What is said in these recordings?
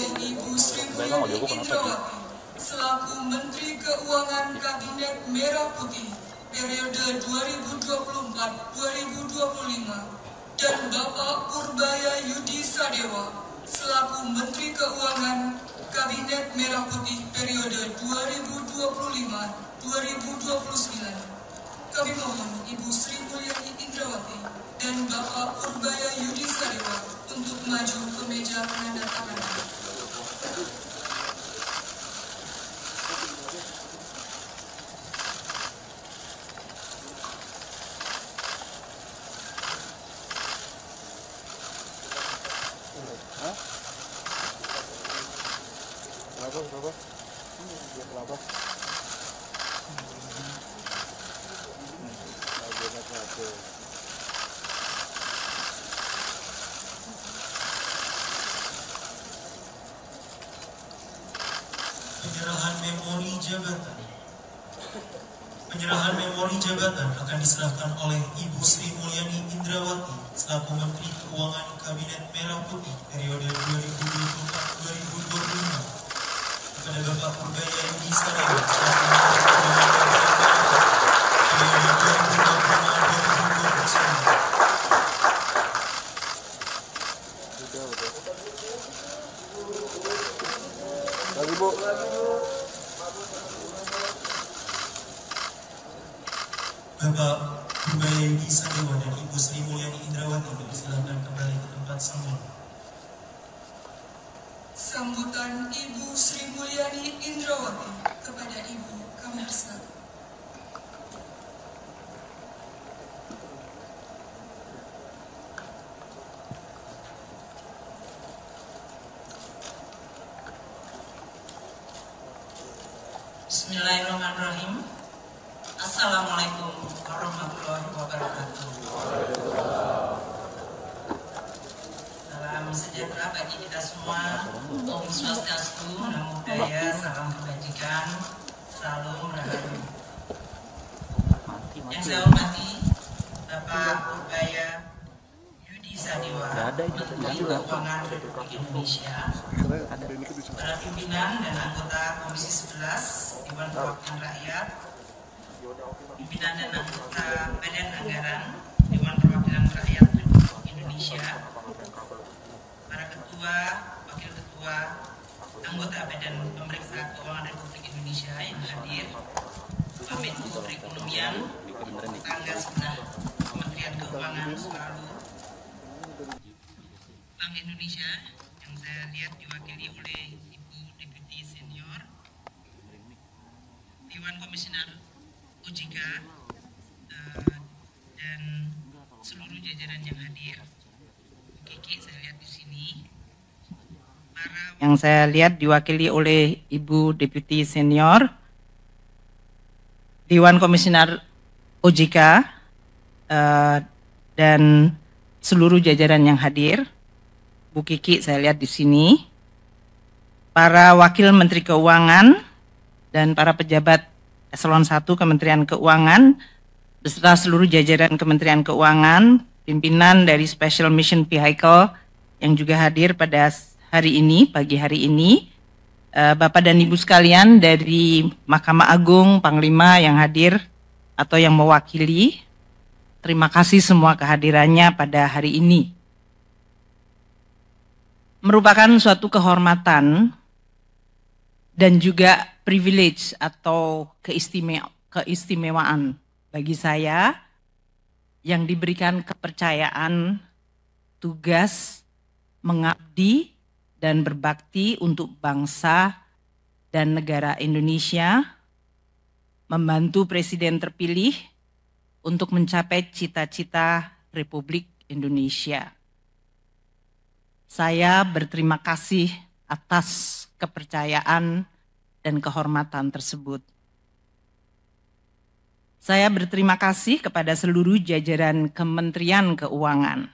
oleh Ibu Sri Mulyani Indrawati selaku Menteri Keuangan Kabinet Merah Putih periode 2024-2025 dan Bapak Purbaya Yudi Sadewa selaku Menteri Keuangan Kabinet Merah Putih periode 2025-2029. Kami mohon Ibu Sri Mulyani Indrawati dan Bapak Purbaya Yudi Sadewa untuk maju ke meja penandatanganan. Berapa? Penyerahan memori jabatan akan diserahkan oleh Ibu Sri Mulyani Indrawati selaku Menteri Keuangan Kabinet Merah Putih periode 2024-2025 kepada Bapak Purbaya Yudi Sadewa selaku Menteri Keuangan Kabinet Merah Putih periode 2024-2029. Bapak Purbaya Yudi Sadewa dan Ibu Sri Mulyani Indrawati dipersilakan kembali ke tempat semula. Sambutan Ibu Sri Mulyani Indrawati kepada Ibu kami persilakan. Bismillahirrahmanirrahim. Assalamualaikum warahmatullahi wabarakatuh. Salam sejahtera bagi kita semua. Om Swastiastu, Namo Buddhaya, salam kebajikan, salam rahayu. Yang saya hormati Bapak Purbaya Yudi Sadewa, Menteri Keuangan Republik Indonesia, para pimpinan dan anggota Komisi 11 Dewan Perwakilan Rakyat, pimpinan dan anggota Badan Anggaran Dewan Perwakilan Rakyat Republik Indonesia, para ketua, wakil ketua, anggota Badan Pemeriksa Keuangan Republik Indonesia yang hadir, Pak Menko Perekonomian, tetangga sebelah Kementerian Keuangan selalu, Bank Indonesia yang saya lihat diwakili oleh Ibu Deputi Senior, Dewan Komisioner OJK, dan seluruh jajaran yang hadir. Kiki saya lihat di sini. Yang saya lihat diwakili oleh Ibu Deputi Senior, Dewan Komisioner OJK, dan seluruh jajaran yang hadir. Bu Kiki saya lihat di sini. Para Wakil Menteri Keuangan dan para pejabat Eselon 1 Kementerian Keuangan beserta seluruh jajaran Kementerian Keuangan, pimpinan dari Special Mission Vehicle yang juga hadir pada hari ini, pagi hari ini, Bapak dan Ibu sekalian dari Mahkamah Agung, Panglima yang hadir atau yang mewakili, terima kasih semua kehadirannya pada hari ini. Merupakan suatu kehormatan dan juga privilege atau keistimewaan bagi saya yang diberikan kepercayaan tugas mengabdi dan berbakti untuk bangsa dan negara Indonesia, membantu Presiden terpilih untuk mencapai cita-cita Republik Indonesia. Saya berterima kasih atas kepercayaan dan kehormatan tersebut. Saya berterima kasih kepada seluruh jajaran Kementerian Keuangan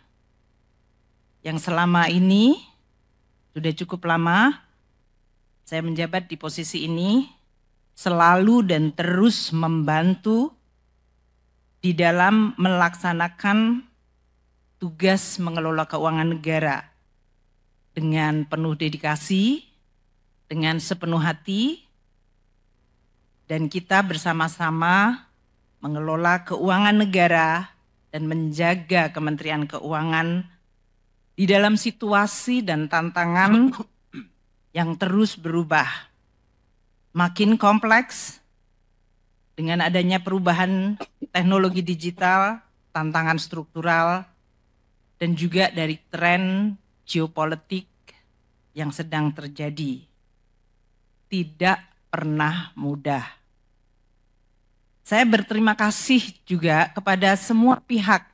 yang selama ini sudah cukup lama saya menjabat di posisi ini, selalu dan terus membantu di dalam melaksanakan tugas mengelola keuangan negara dengan penuh dedikasi, dengan sepenuh hati, dan kita bersama-sama mengelola keuangan negara dan menjaga Kementerian Keuangan di dalam situasi dan tantangan yang terus berubah, makin kompleks dengan adanya perubahan teknologi digital, tantangan struktural, dan juga dari tren geopolitik yang sedang terjadi. Tidak pernah mudah. Saya berterima kasih juga kepada semua pihak,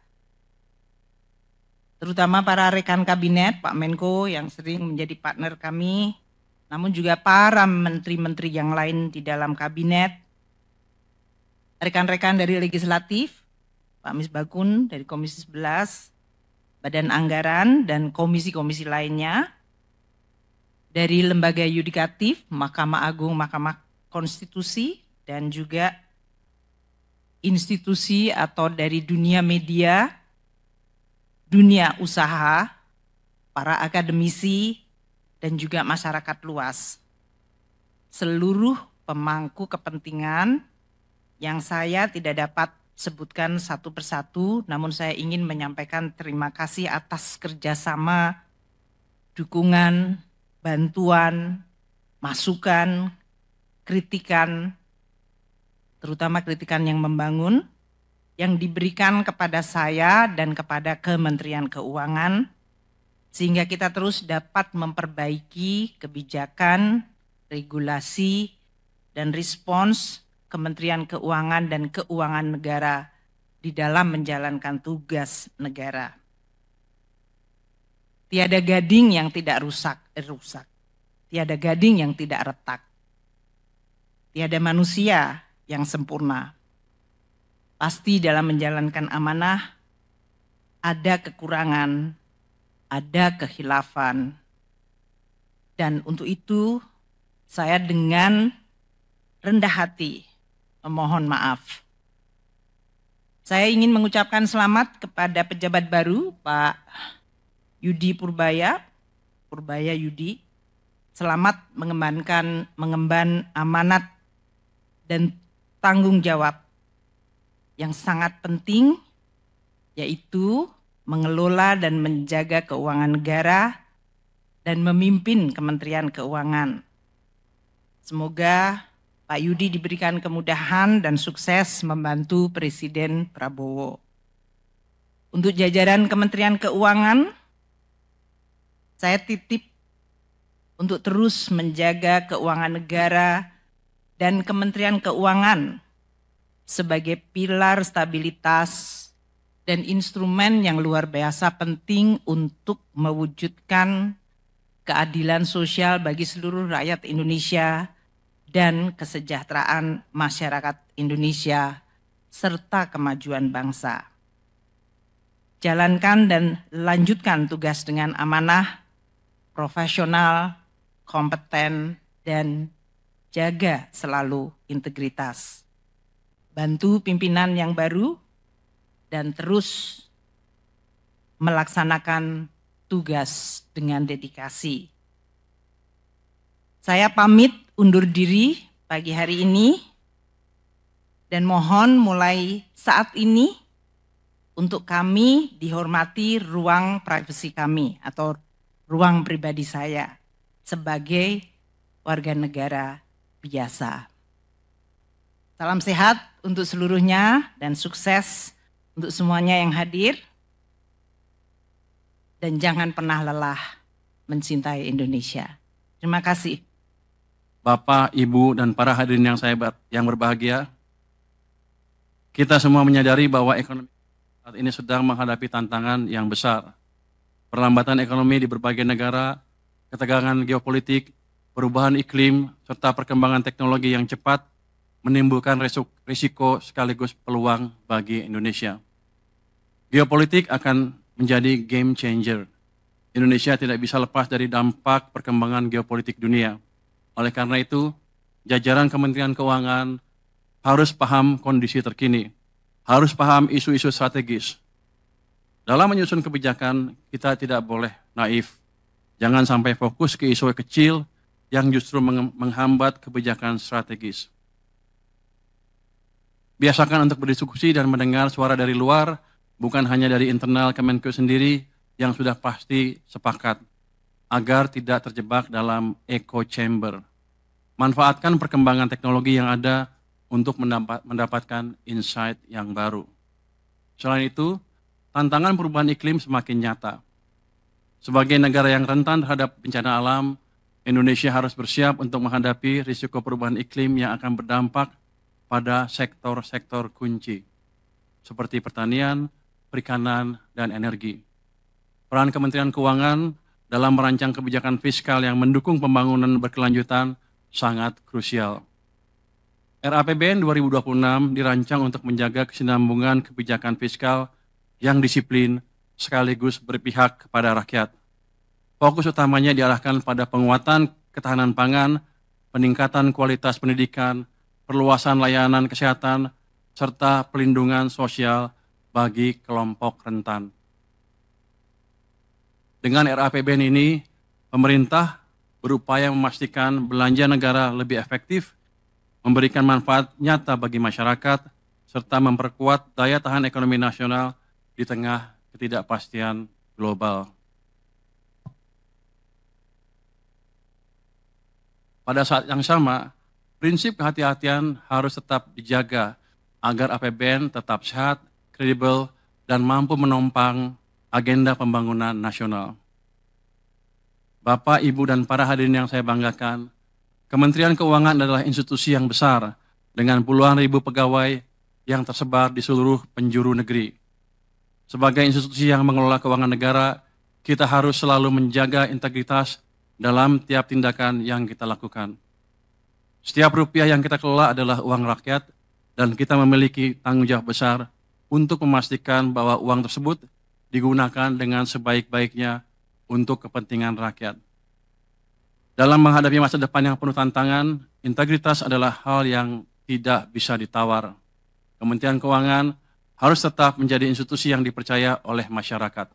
terutama para rekan kabinet, Pak Menko yang sering menjadi partner kami, namun juga para menteri-menteri yang lain di dalam kabinet, rekan-rekan dari legislatif, Pak Misbakun dari Komisi 11, Badan Anggaran, dan komisi-komisi lainnya, dari lembaga yudikatif, Mahkamah Agung, Mahkamah Konstitusi, dan juga institusi atau dari dunia media, dunia usaha, para akademisi, dan juga masyarakat luas. Seluruh pemangku kepentingan yang saya tidak dapat sebutkan satu persatu, namun saya ingin menyampaikan terima kasih atas kerjasama, dukungan, bantuan, masukan, kritikan, terutama kritikan yang membangun, yang diberikan kepada saya dan kepada Kementerian Keuangan, sehingga kita terus dapat memperbaiki kebijakan, regulasi, dan respons Kementerian Keuangan dan Keuangan Negara di dalam menjalankan tugas negara. Tiada gading yang tidak rusak. Tiada gading yang tidak retak. Tiada manusia yang sempurna. Pasti dalam menjalankan amanah ada kekurangan, ada kehilafan. Dan untuk itu saya dengan rendah hati memohon maaf. Saya ingin mengucapkan selamat kepada pejabat baru Pak Yudi Purbaya Yudi. Selamat mengemban amanat dan tanggung jawab yang sangat penting, yaitu mengelola dan menjaga keuangan negara dan memimpin Kementerian Keuangan. Semoga Pak Yudi diberikan kemudahan dan sukses membantu Presiden Prabowo. Untuk jajaran Kementerian Keuangan, saya titip untuk terus menjaga keuangan negara dan Kementerian Keuangan sebagai pilar stabilitas dan instrumen yang luar biasa penting untuk mewujudkan keadilan sosial bagi seluruh rakyat Indonesia dan kesejahteraan masyarakat Indonesia serta kemajuan bangsa. Jalankan dan lanjutkan tugas dengan amanah, profesional, kompeten, dan jaga selalu integritas. Bantu pimpinan yang baru dan terus melaksanakan tugas dengan dedikasi. Saya pamit undur diri pagi hari ini dan mohon mulai saat ini untuk kami dihormati ruang privasi kami atau ruang pribadi saya sebagai warga negara biasa. Salam sehat untuk seluruhnya dan sukses untuk semuanya yang hadir. Dan jangan pernah lelah mencintai Indonesia. Terima kasih. Bapak, Ibu, dan para hadirin yang berbahagia, kita semua menyadari bahwa ekonomi saat ini sedang menghadapi tantangan yang besar. Perlambatan ekonomi di berbagai negara, ketegangan geopolitik, perubahan iklim, serta perkembangan teknologi yang cepat menimbulkan risiko sekaligus peluang bagi Indonesia. Geopolitik akan menjadi game changer. Indonesia tidak bisa lepas dari dampak perkembangan geopolitik dunia. Oleh karena itu, jajaran Kementerian Keuangan harus paham kondisi terkini, harus paham isu-isu strategis. Dalam menyusun kebijakan, kita tidak boleh naif. Jangan sampai fokus ke isu kecil yang justru menghambat kebijakan strategis. Biasakan untuk berdiskusi dan mendengar suara dari luar, bukan hanya dari internal Kemenkeu sendiri yang sudah pasti sepakat, agar tidak terjebak dalam echo chamber. Manfaatkan perkembangan teknologi yang ada untuk mendapatkan insight yang baru. Selain itu, tantangan perubahan iklim semakin nyata. Sebagai negara yang rentan terhadap bencana alam, Indonesia harus bersiap untuk menghadapi risiko perubahan iklim yang akan berdampak pada sektor-sektor kunci, seperti pertanian, perikanan, dan energi. Peran Kementerian Keuangan dalam merancang kebijakan fiskal yang mendukung pembangunan berkelanjutan sangat krusial. RAPBN 2026 dirancang untuk menjaga kesinambungan kebijakan fiskal yang disiplin sekaligus berpihak kepada rakyat. Fokus utamanya diarahkan pada penguatan ketahanan pangan, peningkatan kualitas pendidikan, perluasan layanan kesehatan, serta pelindungan sosial bagi kelompok rentan. Dengan RAPBN ini, pemerintah berupaya memastikan belanja negara lebih efektif, memberikan manfaat nyata bagi masyarakat, serta memperkuat daya tahan ekonomi nasional di tengah ketidakpastian global. Pada saat yang sama, prinsip kehati-hatian harus tetap dijaga agar APBN tetap sehat, kredibel, dan mampu menopang agenda pembangunan nasional. Bapak, Ibu, dan para hadirin yang saya banggakan, Kementerian Keuangan adalah institusi yang besar dengan puluhan ribu pegawai yang tersebar di seluruh penjuru negeri. Sebagai institusi yang mengelola keuangan negara, kita harus selalu menjaga integritas dalam tiap tindakan yang kita lakukan. Setiap rupiah yang kita kelola adalah uang rakyat dan kita memiliki tanggung jawab besar untuk memastikan bahwa uang tersebut digunakan dengan sebaik-baiknya untuk kepentingan rakyat. Dalam menghadapi masa depan yang penuh tantangan, integritas adalah hal yang tidak bisa ditawar. Kementerian Keuangan harus tetap menjadi institusi yang dipercaya oleh masyarakat.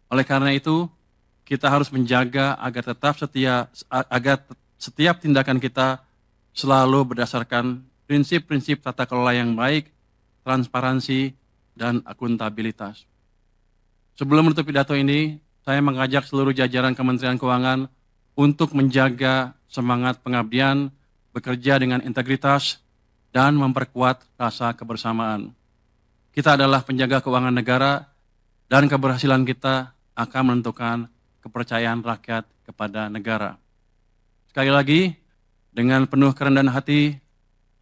Oleh karena itu, kita harus menjaga agar setiap tindakan kita selalu berdasarkan prinsip-prinsip tata kelola yang baik, transparansi, dan akuntabilitas. Sebelum menutup pidato ini, saya mengajak seluruh jajaran Kementerian Keuangan untuk menjaga semangat pengabdian, bekerja dengan integritas, dan memperkuat rasa kebersamaan. Kita adalah penjaga keuangan negara, dan keberhasilan kita akan menentukan kepercayaan rakyat kepada negara. Sekali lagi, dengan penuh kerendahan hati,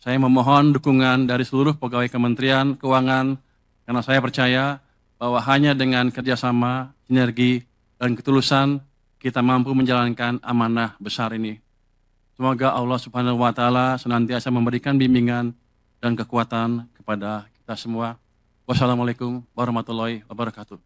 saya memohon dukungan dari seluruh pegawai Kementerian Keuangan, karena saya percaya bahwa hanya dengan kerjasama, sinergi, dan ketulusan, kita mampu menjalankan amanah besar ini. Semoga Allah Subhanahu wa Ta'ala senantiasa memberikan bimbingan dan kekuatan kepada kita semua. Wassalamualaikum warahmatullahi wabarakatuh.